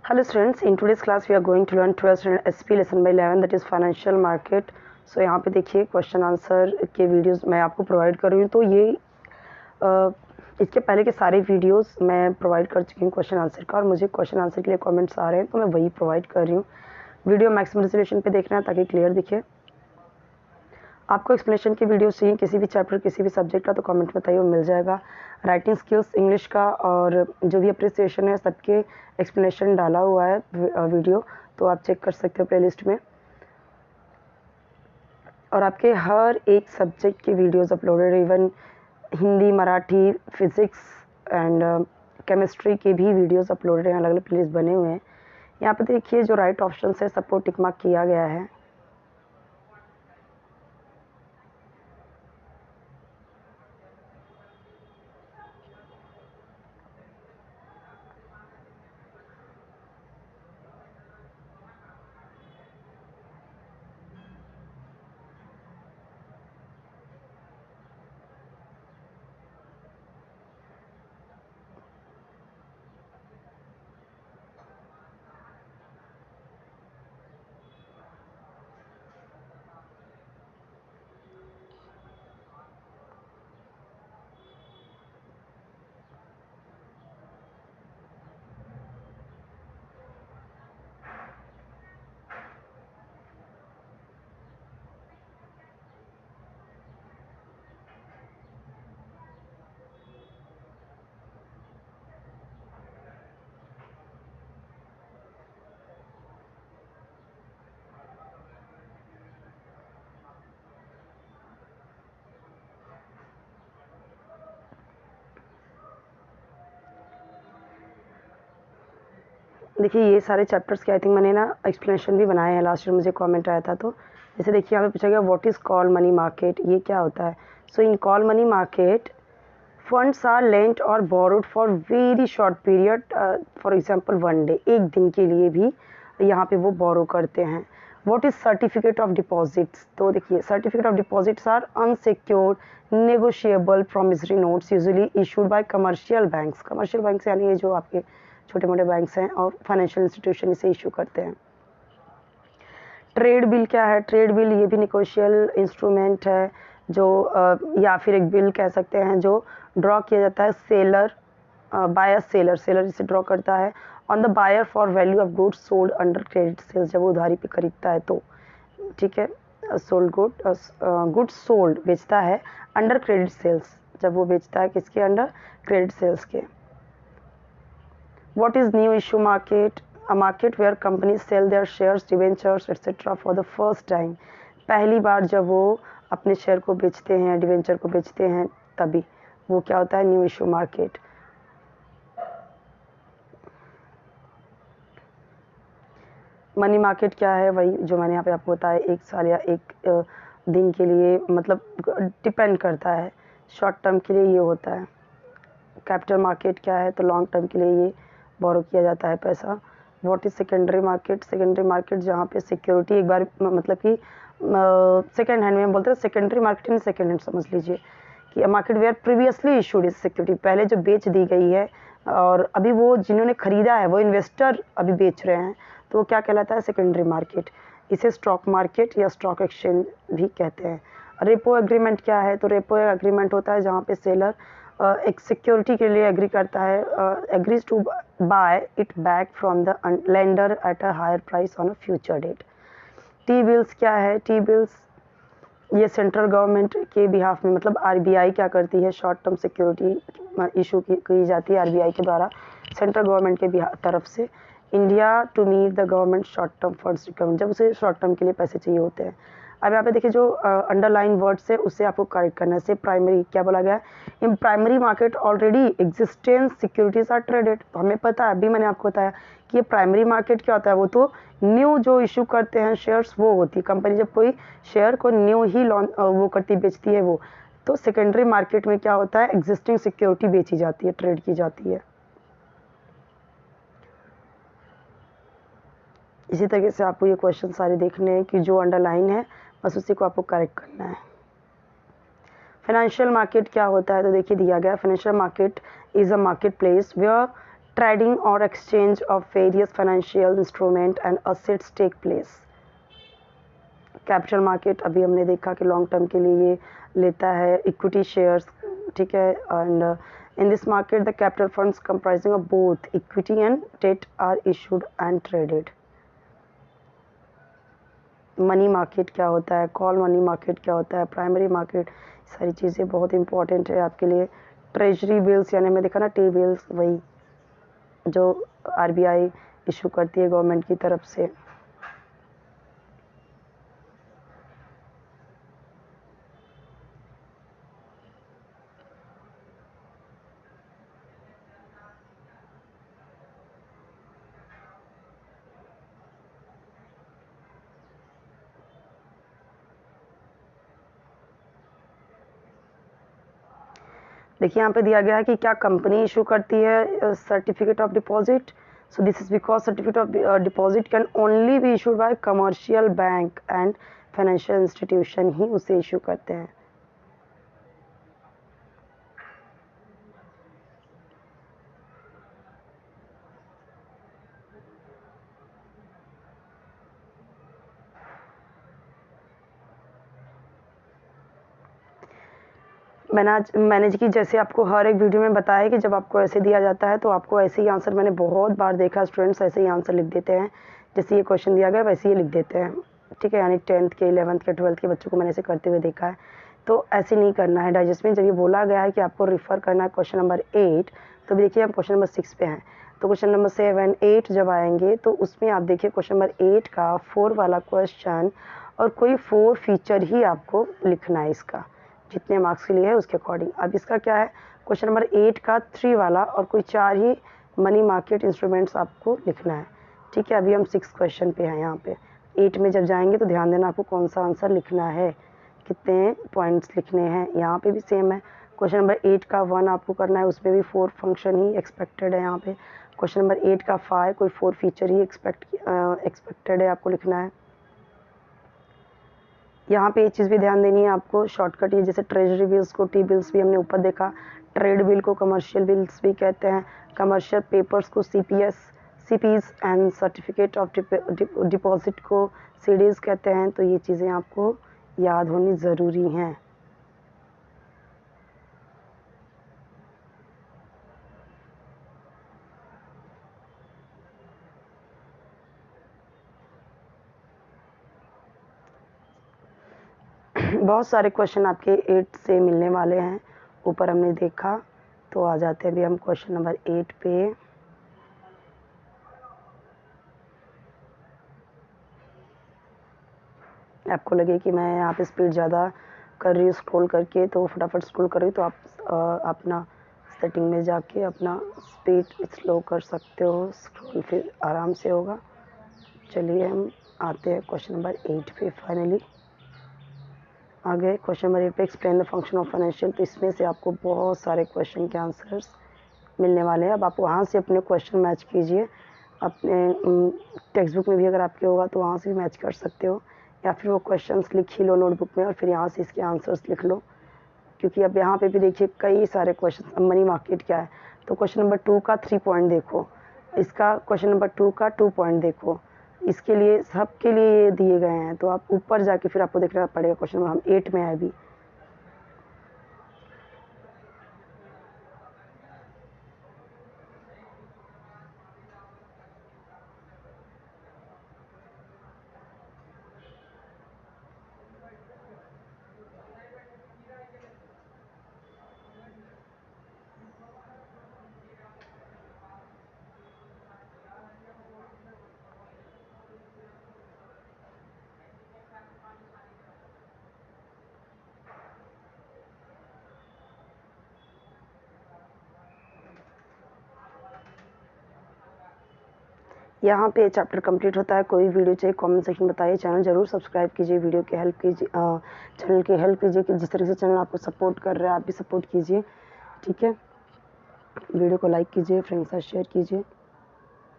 Hello students, in today's class we are going to learn 12th standard SP lesson by 11 that is financial market. So यहाँ पे देखिए question answer के videos मैं आपको provide कर रही हूँ। तो ये इसके पहले के सारे वीडियोस मैं प्रोवाइड कर चुकी हूँ क्वेश्चन आंसर का, और मुझे क्वेश्चन आंसर के लिए कमेंट्स आ रहे हैं तो मैं वही प्रोवाइड कर रही हूँ। वीडियो मैक्सिमम रेजोल्यूशन पे देखना है ताकि क्लियर दिखे। आपको एक्सप्लेनेशन की वीडियो चाहिए किसी भी चैप्टर किसी भी सब्जेक्ट का तो कमेंट में बताइए, वो मिल जाएगा। राइटिंग स्किल्स इंग्लिश का और जो भी अप्रिसिएशन है सबके एक्सप्लेनेशन डाला हुआ है वीडियो, तो आप चेक कर सकते हो प्लेलिस्ट में। और आपके हर एक सब्जेक्ट की videos uploaded, even Hindi, Marathi, physics and chemistry के भी वीडियोस अपलोडेड हैं, अलग अलग प्लेलिस्ट बने हुए हैं। यहाँ पर देखिए जो राइट ऑप्शन है सबको टिक मार्क किया गया है। देखिए ये सारे चैप्टर्स के आई थिंक मैंने ना एक्सप्लेनेशन भी बनाए हैं, लास्ट ईयर मुझे कमेंट आया था। तो जैसे देखिए यहाँ पे पूछा गया what is call money market, ये क्या होता है। So in call money market funds are lent और borrowed for very short period, for example one day, एक दिन के लिए भी यहाँ पे वो बोरो करते हैं। What is certificate of deposits, तो देखिए certificate of deposits are unsecured negotiable promissory notes usually issued by commercial banks. Commercial banks यानी ये जो आपके छोटे मोटे बैंक्स हैं और फाइनेंशियल इंस्टीट्यूशन इसे इशू करते हैं। ट्रेड बिल क्या है, ट्रेड बिल ये भी निगोशियल इंस्ट्रूमेंट है जो या फिर एक बिल कह सकते हैं जो ड्रॉ किया जाता है सेलर बायर, सेलर इसे ड्रॉ करता है on the buyer for value of goods sold under credit sales, जब वो उधारी पे खरीदता है तो ठीक है। सोल्ड गुड्स सोल्ड बेचता है अंडर क्रेडिट सेल्स, जब वो बेचता है किसके अंडर, क्रेडिट सेल्स के। What is new issue market? A market where companies sell their shares, debentures, etc. for the first time. पहली बार जब वो अपने शेयर को बेचते हैं, डिवेंचर को बेचते हैं, तभी वो क्या होता है, new issue market. Money market क्या है, वही जो मैंने यहाँ पे आपको बताया, एक साल या एक दिन के लिए, मतलब डिपेंड करता है, शॉर्ट टर्म के लिए ये होता है। कैपिटल मार्केट क्या है, तो लॉन्ग टर्म के लिए ये बोरो किया जाता है पैसा। What is secondary market, secondary market जहाँ पे सिक्योरिटी एक बार मतलब कि सेकेंड हैंड में बोलते हैं secondary market in second hand, समझ लीजिए कि market where previously issued is security, पहले जो बेच दी गई है और अभी वो जिन्होंने खरीदा है वो इन्वेस्टर अभी बेच रहे हैं, तो वो क्या कहलाता है, सेकेंडरी मार्केट। इसे स्टॉक मार्केट या स्टॉक एक्सचेंज भी कहते हैं। रेपो एग्रीमेंट क्या है, तो रेपो एग्रीमेंट होता है जहाँ पे सेलर एक सिक्योरिटी के लिए एग्री करता है, agrees to buy it back from the lender at a higher price on a future date. T bills क्या है, टी बिल्स ये सेंट्रल गवर्नमेंट के बिहाफ में, मतलब आरबीआई क्या करती है, शॉर्ट टर्म सिक्योरिटी इशू की जाती है आरबीआई के द्वारा सेंट्रल गवर्नमेंट के तरफ से, India to meet the government short term funds requirement, जब उसे शॉर्ट टर्म के लिए पैसे चाहिए होते हैं। अब यहाँ पे देखिए जो अंडरलाइन वर्ड्स है उससे आपको करेक्ट करना है। से प्राइमरी क्या बोला गया है, in primary market already existence securities are traded, तो हमें पता है, अभी मैंने आपको बताया कि ये प्राइमरी मार्केट क्या होता है, वो तो न्यू जो इशू करते हैं शेयर्स वो होती है कंपनी, जब कोई शेयर को न्यू ही लॉन्च वो करती बेचती है वो। तो सेकेंडरी मार्केट में क्या होता है, एग्जिस्टिंग सिक्योरिटी बेची जाती है, ट्रेड की जाती है। इसी तरीके से आपको ये क्वेश्चन सारे देखने हैं कि जो अंडरलाइन है बस उसी को आपको करेक्ट करना है। फाइनेंशियल मार्केट क्या होता है, तो देखिए दिया गया financial market is a market place where trading or exchange of various financial instrument and assets take place. Capital market अभी हमने देखा कि लॉन्ग टर्म के लिए ये लेता है इक्विटी शेयर्स, ठीक है, and in this market the capital funds comprising of both equity and debt are issued and traded. Money market क्या होता है, कॉल मनी मार्केट क्या होता है, प्राइमरी मार्केट, सारी चीज़ें बहुत इंपॉर्टेंट है आपके लिए. ट्रेजरी बिल्स यानी हमने देखा ना टी बिल्स, वही जो आरबीआई इशू करती है गवर्नमेंट की तरफ से. देखिए यहाँ पे दिया गया है कि क्या कंपनी इशू करती है certificate of deposit. So this is because certificate of deposit can only be issued by commercial bank and financial institution ही उसे इशू करते हैं. मैंने कि जैसे आपको हर एक वीडियो में बताया कि जब आपको ऐसे दिया जाता है तो आपको ऐसे ही आंसर, मैंने बहुत बार देखा स्टूडेंट्स ऐसे ही आंसर लिख देते हैं, जैसे ये क्वेश्चन दिया गया वैसे ही लिख देते हैं, ठीक है. यानी 10th के 11th के 12th के बच्चों को मैंने ऐसे करते हुए देखा है. तो ऐसे नहीं करना है डाइजेस्ट में. जब ये बोला गया है कि आपको रिफ़र करना है क्वेश्चन नंबर 8, तो भी देखिए हम क्वेश्चन नंबर 6 पे हैं. तो क्वेश्चन नंबर 7, 8 जब आएंगे तो उसमें आप देखिए क्वेश्चन नंबर 8 का 4 वाला क्वेश्चन और कोई 4 फीचर ही आपको लिखना है इसका, जितने मार्क्स के लिए है उसके अकॉर्डिंग. अब इसका क्या है, क्वेश्चन नंबर 8 का 3 वाला और कोई 4 ही मनी मार्केट इंस्ट्रूमेंट्स आपको लिखना है, ठीक है. अभी हम 6 क्वेश्चन पे हैं. यहाँ पे 8 में जब जाएंगे तो ध्यान देना आपको कौन सा आंसर लिखना है, कितने पॉइंट्स लिखने हैं. यहाँ पे भी सेम है. क्वेश्चन नंबर 8 का 1 आपको करना है, उसमें भी 4 फंक्शन ही एक्सपेक्टेड है. यहाँ पे क्वेश्चन नंबर 8 का 5 कोई 4 फीचर ही एक्सपेक्टेड है आपको लिखना है. यहाँ पे एक चीज़ भी ध्यान देनी है आपको, शॉर्टकट ये जैसे ट्रेजरी बिल्स को टी बिल्स भी हमने ऊपर देखा, ट्रेड बिल को कमर्शियल बिल्स भी कहते हैं, कमर्शियल पेपर्स को CPs and certificate of deposit को सीडीज कहते हैं. तो ये चीज़ें आपको याद होनी ज़रूरी हैं. बहुत सारे क्वेश्चन आपके 8 से मिलने वाले हैं, ऊपर हमने देखा. तो आ जाते हैं अभी हम क्वेश्चन नंबर 8 पे. आपको लगे कि मैं यहाँ पे स्पीड ज़्यादा कर रही हूँ स्क्रॉल करके, तो फटाफट स्क्रॉल कर रही हूँ, तो आप अपना सेटिंग में जाके अपना स्पीड स्लो कर सकते हो, स्क्रॉल फिर आराम से होगा. चलिए हम आते हैं क्वेश्चन नंबर 8 पे. फाइनली आ गए क्वेश्चन नंबर 8 पे, explain the function of financial. तो इसमें से आपको बहुत सारे क्वेश्चन के आंसर्स मिलने वाले हैं. अब आप वहाँ से अपने क्वेश्चन मैच कीजिए, अपने टेक्स्ट बुक में भी अगर आपके होगा तो वहाँ से भी मैच कर सकते हो, या फिर वो क्वेश्चंस लिख ही लो नोटबुक में और फिर यहाँ से इसके आंसर्स लिख लो. क्योंकि अब यहाँ पे भी देखिए कई सारे क्वेश्चन. अब मनी मार्केट क्या है, तो क्वेश्चन नंबर 2 का 3 पॉइंट देखो, इसका क्वेश्चन नंबर 2 का 2 पॉइंट देखो, इसके लिए सबके लिए ये दिए गए हैं. तो आप ऊपर जाके फिर आपको देखना पड़ेगा. क्वेश्चन नंबर हम 8 में है अभी. यहाँ पे चैप्टर कंप्लीट होता है. कोई वीडियो चाहिए कमेंट सेक्शन बताइए. चैनल जरूर सब्सक्राइब कीजिए, वीडियो की हेल्प कीजिए, चैनल की हेल्प कीजिए कि जिस तरह से चैनल आपको सपोर्ट कर रहा है आप भी सपोर्ट कीजिए, ठीक है. वीडियो को लाइक कीजिए, फ्रेंड्स के साथ शेयर कीजिए.